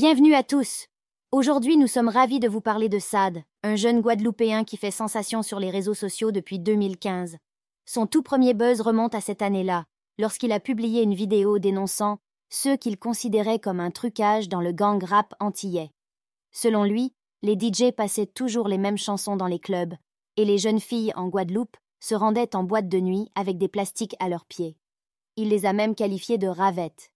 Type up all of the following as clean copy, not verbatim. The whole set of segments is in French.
Bienvenue à tous. Aujourd'hui, nous sommes ravis de vous parler de Sad, un jeune Guadeloupéen qui fait sensation sur les réseaux sociaux depuis 2015. Son tout premier buzz remonte à cette année-là, lorsqu'il a publié une vidéo dénonçant ceux qu'il considérait comme un trucage dans le gang rap antillais. Selon lui, les DJ passaient toujours les mêmes chansons dans les clubs, et les jeunes filles en Guadeloupe se rendaient en boîte de nuit avec des plastiques à leurs pieds. Il les a même qualifiées de ravettes.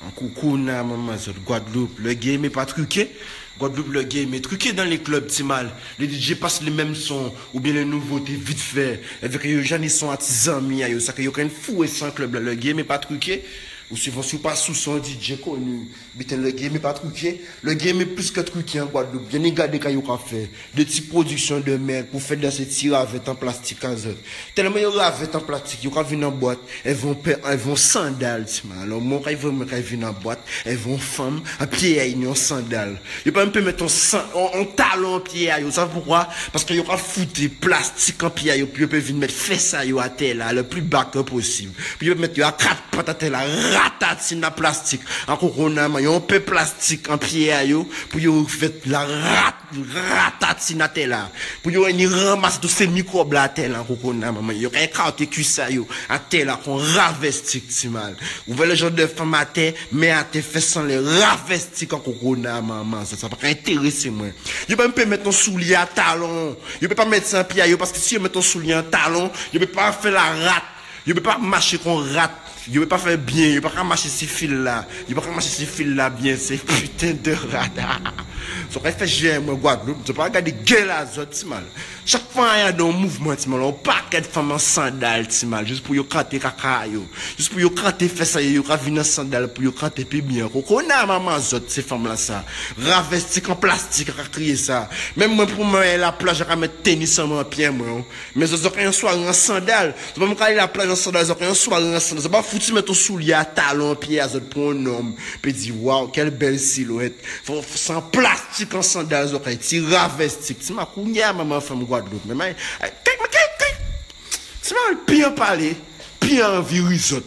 Un coucou, maman, Guadeloupe, le game est pas truqué. Guadeloupe, le game est truqué dans les clubs, c'est mal. Les DJ passent les mêmes sons, ou bien les nouveautés vite fait. Avec les gens, ils sont artisans, ça fait qu'il y a fou et sans club, le game est pas truqué. Ou si vous pas sous son DJ connu, le game est pas truqué. Le game est plus que truqué en Guadeloupe. Bien regardez quand il y a fait des petites productions de merde pour faire dans ces petits ravettes en plastique azote. Tellement il y a ravettes en plastique, ils viennent en boîte, elles vont sandales. Alors moi quand ils viennent en boîte, elles vont femmes à pied à une sandales. Il pas même mettre un talon en pied à eux. Ça pourquoi? Parce qu'il y aura foutu plastique en pied à eux, puis ils peuvent mettre fesses à eux à terre là, le plus bas que possible. Puis ils peuvent mettre à 4 patates là, ratatine la plastique. Encore on a un peu plastique en pied à eux, pour ils faire la ratatine à terre là. Pour ils ramassent tous ces microbes là à terre là, encore on a maman. Ils ont écarté cuissa yo à terre là, qu'on ravestique si mal. Vous voyez le genre de femme à terre, mais à terre fait sans les ravestique encore on a maman. Ça pas intéresser moi. Ils peuvent pas mettre ton soulier à talon. Ils peuvent pas mettre ça en pied à eux, parce que si ils mettent ton soulier en talon, ils peuvent pas faire la rate. Ils peuvent pas marcher qu'on rate. Je ne peux pas faire bien, je ne peux pas marcher ces fils-là. Je ne peux pas marcher ces fils-là bien, c'est putain de radar. Ça fait faire j'aime moi Guadeloupe, je ne peux pas regarder gueule à autres, mal. Chaque fois il y a un mouvement, mal, on paquet de femmes en sandales, mal, juste pour y crater caca, juste pour y crater faire ça, y venir en sandales pour y crater puis bien. On a maman autres ces femmes-là ça. Ravestique en plastique, à crier ça. Même moi pour moi la plage, je vais mettre tennis en pied moi. Mais je vais un soir en sandales. Je vais me aller la plage en sandales, je vais un soir en sandales. C'est pas foutu mettre ton soulier à talon pied à autres pour un homme. Puis dire waouh, quelle belle silhouette. Faut sans plastique en sandales, tu ravestique. Tu m'as couillé maman femme Guadeloupe. Mais tu m'as bien parlé, bien virisot.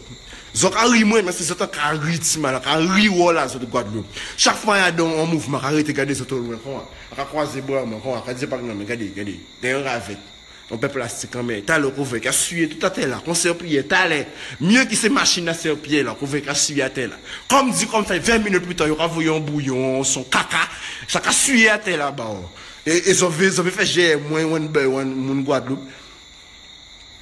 Zok a ri moi, mais c'est ça qui a ri, mal, a ri là sur Guadeloupe. Chaque fois il y a un mouvement, arrête de regarder sur tout le monde, on a croisé bois, on a dit par exemple, regardez, t'es un ravette. On peut plastique en mer, t'as le couvert qui a sué tout à terre là, qu'on s'est pied, t'as l'air, mieux que ces machines à se pied là, couvert qui a sué à terre là. Comme dit, comme fait 20 minutes plus tard, il y aura voyé un bouillon, son caca, ça a sué à terre là-bas. Et ça veut faire j'ai moins, mon Guadeloupe.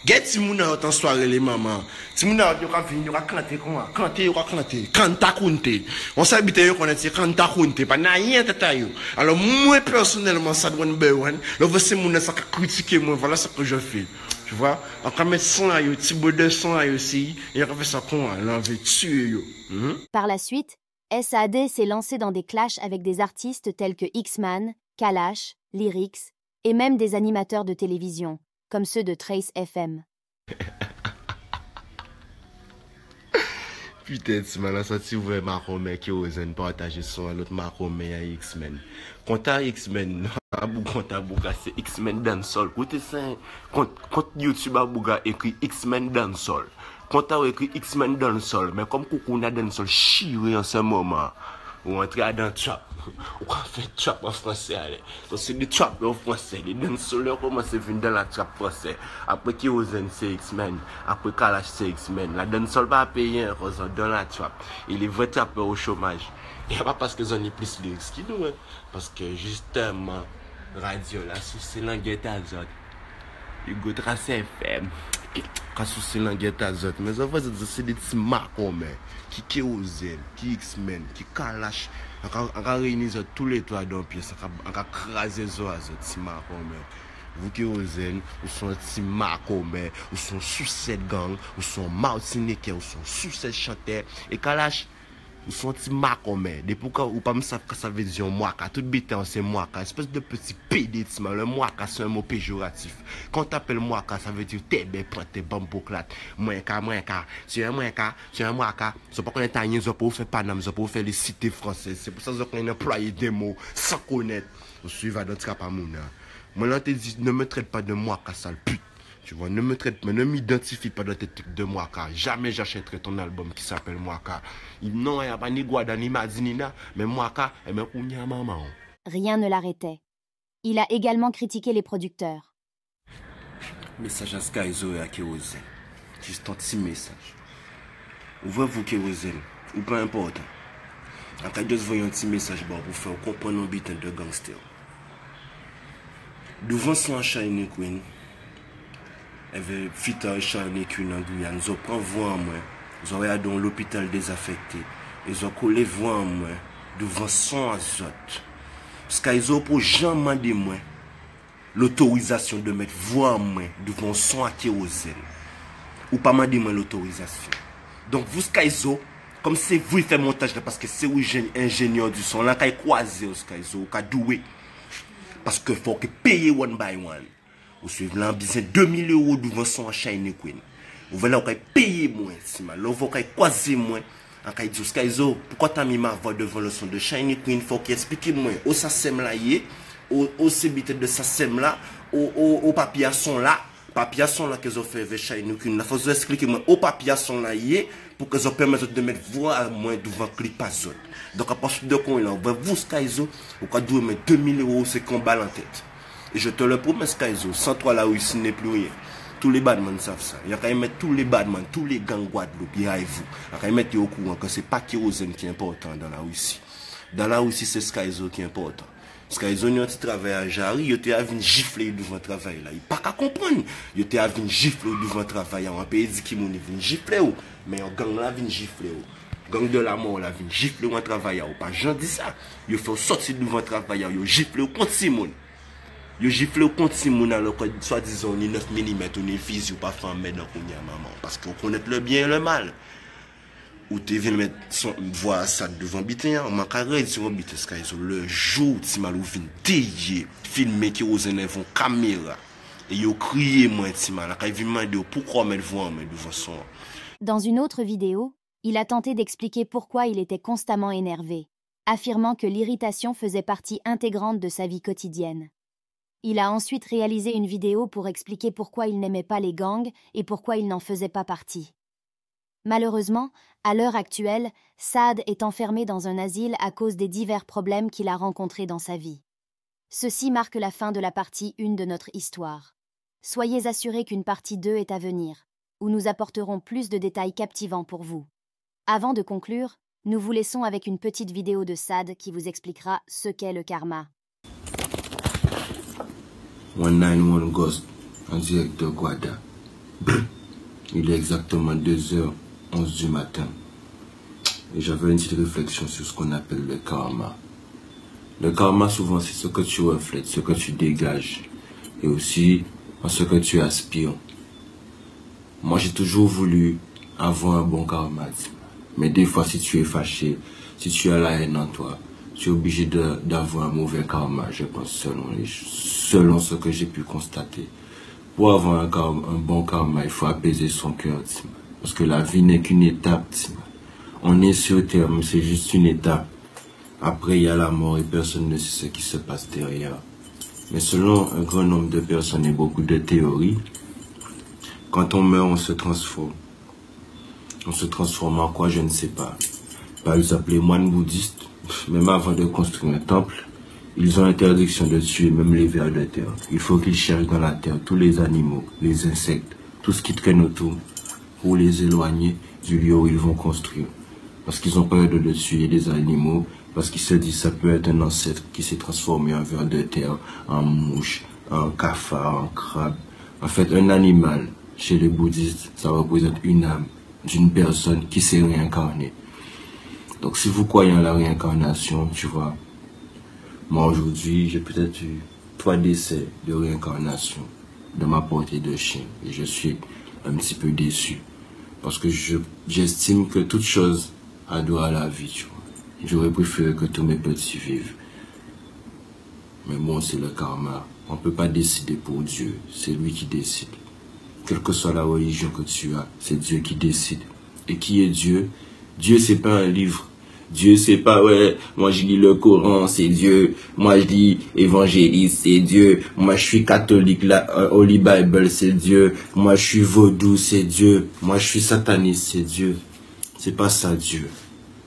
Get si moun a autant soirée les mamans. Si moun a yo ka venir yo ka canter comment? Canter yo ka canter. Canta kunte. On s'habite yo connaître canta kunte pas na rien tata yo. Alors moi personnellement ça doit bewan. Le voici moun ça ka critiquer moi voilà ce que je fais. Tu vois? On ka mettre son à yo, petit bout de son à yo aussi et on ka faire ça comment? L'envie tuer yo. Par la suite, SAD s'est lancé dans des clashs avec des artistes tels que X-Man, Kalash, Lyrics et même des animateurs de télévision, comme ceux de Trace FM. Putain, tu m'as sorti vraiment Maromé qui ose partager son l'autre Maromé à X-Men. Quand t'as X-Men, quand c'est X-Men Dancehall. Écoutez ça, quand YouTube a bouga écrit X-Men Dancehall. Quand t'as écrit X-Men Dancehall, mais comme coucou a Dancehall chiré en ce moment. Ou entrer dans trap, ou on fait trap en français. Donc c'est des trap en français, les danseurs commencent à venir dans la trap français. Après Kyozen c'est X-Men, après Kalash c'est X-Men. La danseur pas payer un rose dans la trap. Et les vrais trappeurs au chômage. Et pas parce qu'ils ont plus lyrics qui nous, parce que justement, radio là, sous ces languettes azote, il go Trace FM. Quand sous ces languettes azote, mais en fait c'est des petits marcomés. Qui Kyozen, qui X-Men, qui Kalash, on a réuni tous les trois dans le pied, on a crasé les autres, petits marcomés. Vous Kyozen, vous sont petits marcomés, vous sont sous cette gang, vous sont martiniquais, vous sont sous cette chanteur, et Kalash, vous sont petits marcomés. Depuis que vous ne savez pas ça veut dire moaka, tout bitan c'est moaka, espèce de petit pédé, le moaka c'est un mot péjoratif. Quand tu appelles moaka, ça veut dire t'es bien planté, bambouclate, moins ka, c'est un moaka, c'est pas qu'on est taillé, c'est pour faire Paname, c'est pour faire les cités françaises, c'est pour ça qu'on a employé des mots sans connaître. Vous suivez dans ce cas pas mouna. Moi là, te dis, ne me traite pas de moaka, sale pute. Tu vois, ne me traite pas, ne m'identifie pas dans tes trucs de Mwaka. Jamais j'achèterai ton album qui s'appelle Mwaka. Non, il n'y a pas ni Guada ni Madinina, mais Mwaka, et même Kounia Maman. Rien ne l'arrêtait. Il a également critiqué les producteurs. Message à Skyzo et à Kérosène. Juste un petit message. Ouvrez-vous Kérosène, ou peu importe. En cas de voyez un petit message pour faire comprendre un bitin de gangster. Devant son Shiny Queen, elle veut fitter Shiny Queen en Guyane. Ils ont pris voix en moi. Ils ont regardé dans l'hôpital désaffecté. Ils ont collé voix en moi devant son azote. Skyzo pour jamais demander moi l'autorisation de mettre voix en moi devant son à kérosène. Ou pas demander moi l'autorisation. Donc vous Skyzo, comme c'est vous qui faites montage là, parce que c'est vous ingénieur du son, là qui croisé Skyzo, qui doué. Parce que faut que payer one by one. Vous suivez l'ambition 2000 € devant son Shiny Queen. Vous voulez payer moins, si mal. Vous voulez croiser moins. En cas de Skyzo, pourquoi t'as mis ma voix devant le son de Shiny Queen? Faut qu'il explique moi. Au ça sème là, au cébité de ça sème là, au papier à son là. Papier à son là qu'ils ont fait avec Shiny Queen. Il faut expliquer moi. Au papier à son là, pour qu'ils permettent de mettre voix à moins devant clip à zone. Donc à partir de quand là, vous Skyzo, vous devez mettre 2000 €, c'est qu'on balle en tête. Et je te le promets Skyzo, sans toi là où ici n'est plus rien. Tous les badmen savent ça. Il y a qu'à mettre tous les badmen, tous les gangs Guadeloupe, il y a vous. Il y a qu'à mettre au courant que c'est pas Kérosène qui est important dans la Russie. Dans la Russie, c'est Skyzo qui est important. Skyzo, il y a un petit travail à Jarry, il y a une gifle devant le travail là. Il n'y a pas qu'à comprendre. Il y a une gifle devant le travail. On peut dire qu'il y a une gifle, mais un gang là, une gifle. Gang de la mort là, une gifle ou un travail. Pas j'en dis ça. Il faut sortir devant le travail. Il gifle contre Simon. Yo gifle contre Simon alors que soi-disant ni 9 mm ou ni fusil ou pas faire mettre dans maman parce qu'on connaît le bien et le mal. Ou tu viens mettre son voix ça devant bitin, on m'a carré sur bitin Skyzo le jour ti mal ou vinn délier filmer qui aux vont caméra et yo crier moi ti mal quand vinn demander pourquoi mettre voix devant son. Dans une autre vidéo, il a tenté d'expliquer pourquoi il était constamment énervé, affirmant que l'irritation faisait partie intégrante de sa vie quotidienne. Il a ensuite réalisé une vidéo pour expliquer pourquoi il n'aimait pas les gangs et pourquoi il n'en faisait pas partie. Malheureusement, à l'heure actuelle, Saad est enfermé dans un asile à cause des divers problèmes qu'il a rencontrés dans sa vie. Ceci marque la fin de la partie 1 de notre histoire. Soyez assurés qu'une partie 2 est à venir, où nous apporterons plus de détails captivants pour vous. Avant de conclure, nous vous laissons avec une petite vidéo de Saad qui vous expliquera ce qu'est le karma. 191 Ghost en direct de Guada. Il est exactement 2h11 du matin. Et j'avais une petite réflexion sur ce qu'on appelle le karma. Le karma, souvent, c'est ce que tu reflètes, ce que tu dégages. Et aussi, en ce que tu aspires. Moi, j'ai toujours voulu avoir un bon karma. Mais des fois, si tu es fâché, si tu as la haine en toi, tu es obligé d'avoir un mauvais karma, je pense, selon ce que j'ai pu constater. Pour avoir un bon karma, il faut apaiser son cœur. Parce que la vie n'est qu'une étape. On est sur terre, mais c'est juste une étape. Après, il y a la mort et personne ne sait ce qui se passe derrière. Mais selon un grand nombre de personnes et beaucoup de théories, quand on meurt, on se transforme. On se transforme en quoi, je ne sais pas. Par exemple, les moines bouddhistes, même avant de construire un temple, ils ont interdiction de tuer même les vers de terre. Il faut qu'ils cherchent dans la terre tous les animaux, les insectes, tout ce qui traîne autour, pour les éloigner du lieu où ils vont construire. Parce qu'ils ont peur de tuer des animaux, parce qu'ils se disent que ça peut être un ancêtre qui s'est transformé en ver de terre, en mouche, en cafard, en crabe. En fait, un animal, chez les bouddhistes, ça représente une âme d'une personne qui s'est réincarnée. Donc si vous croyez en la réincarnation, tu vois, moi aujourd'hui, j'ai peut-être eu 3 décès de réincarnation de ma portée de chien. Et je suis un petit peu déçu. Parce que j'estime que toute chose a droit à la vie, tu vois. J'aurais préféré que tous mes petits vivent. Mais bon, c'est le karma. On ne peut pas décider pour Dieu. C'est lui qui décide. Quelle que soit la religion que tu as, c'est Dieu qui décide. Et qui est Dieu? Dieu, c'est pas un livre. Dieu, c'est pas, ouais, moi je lis le Coran, c'est Dieu. Moi je lis évangéliste, c'est Dieu. Moi je suis catholique, la Holy Bible, c'est Dieu. Moi je suis vaudou, c'est Dieu. Moi je suis sataniste, c'est Dieu. C'est pas ça, Dieu.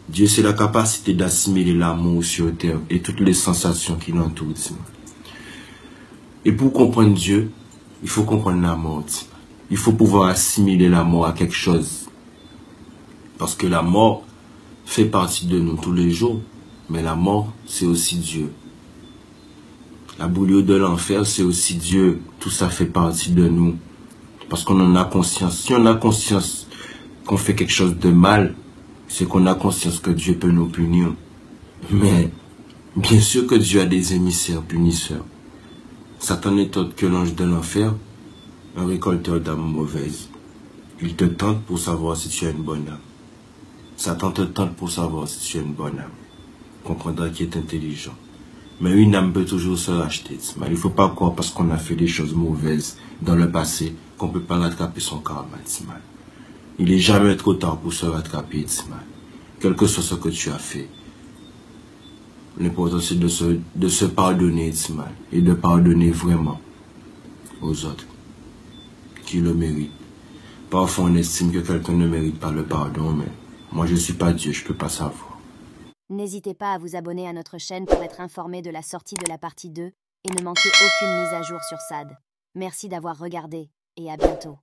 Dieu, c'est la capacité d'assimiler l'amour sur terre et toutes les sensations qui l'entourent. Et pour comprendre Dieu, il faut comprendre la mort. Il faut pouvoir assimiler la mort à quelque chose. Parce que la mort fait partie de nous tous les jours. Mais la mort, c'est aussi Dieu. La bouillie de l'enfer, c'est aussi Dieu. Tout ça fait partie de nous. Parce qu'on en a conscience. Si on a conscience qu'on fait quelque chose de mal, c'est qu'on a conscience que Dieu peut nous punir. Mais, bien sûr que Dieu a des émissaires punisseurs. Satan n'est autre que l'ange de l'enfer, un récolteur d'âmes mauvaises. Il te tente pour savoir si tu as une bonne âme. Satan te tente pour savoir si tu as une bonne âme. Comprendra qu'il est intelligent. Mais une âme peut toujours se racheter. Il ne faut pas croire parce qu'on a fait des choses mauvaises dans le passé qu'on ne peut pas rattraper son karma. Il n'est jamais trop tard pour se rattraper. Quel que soit ce que tu as fait. L'important c'est de se pardonner et de pardonner vraiment aux autres qui le méritent. Parfois on estime que quelqu'un ne mérite pas le pardon, mais moi je ne suis pas Dieu, je ne peux pas savoir. N'hésitez pas à vous abonner à notre chaîne pour être informé de la sortie de la partie 2 et ne manquer aucune mise à jour sur SAD. Merci d'avoir regardé et à bientôt.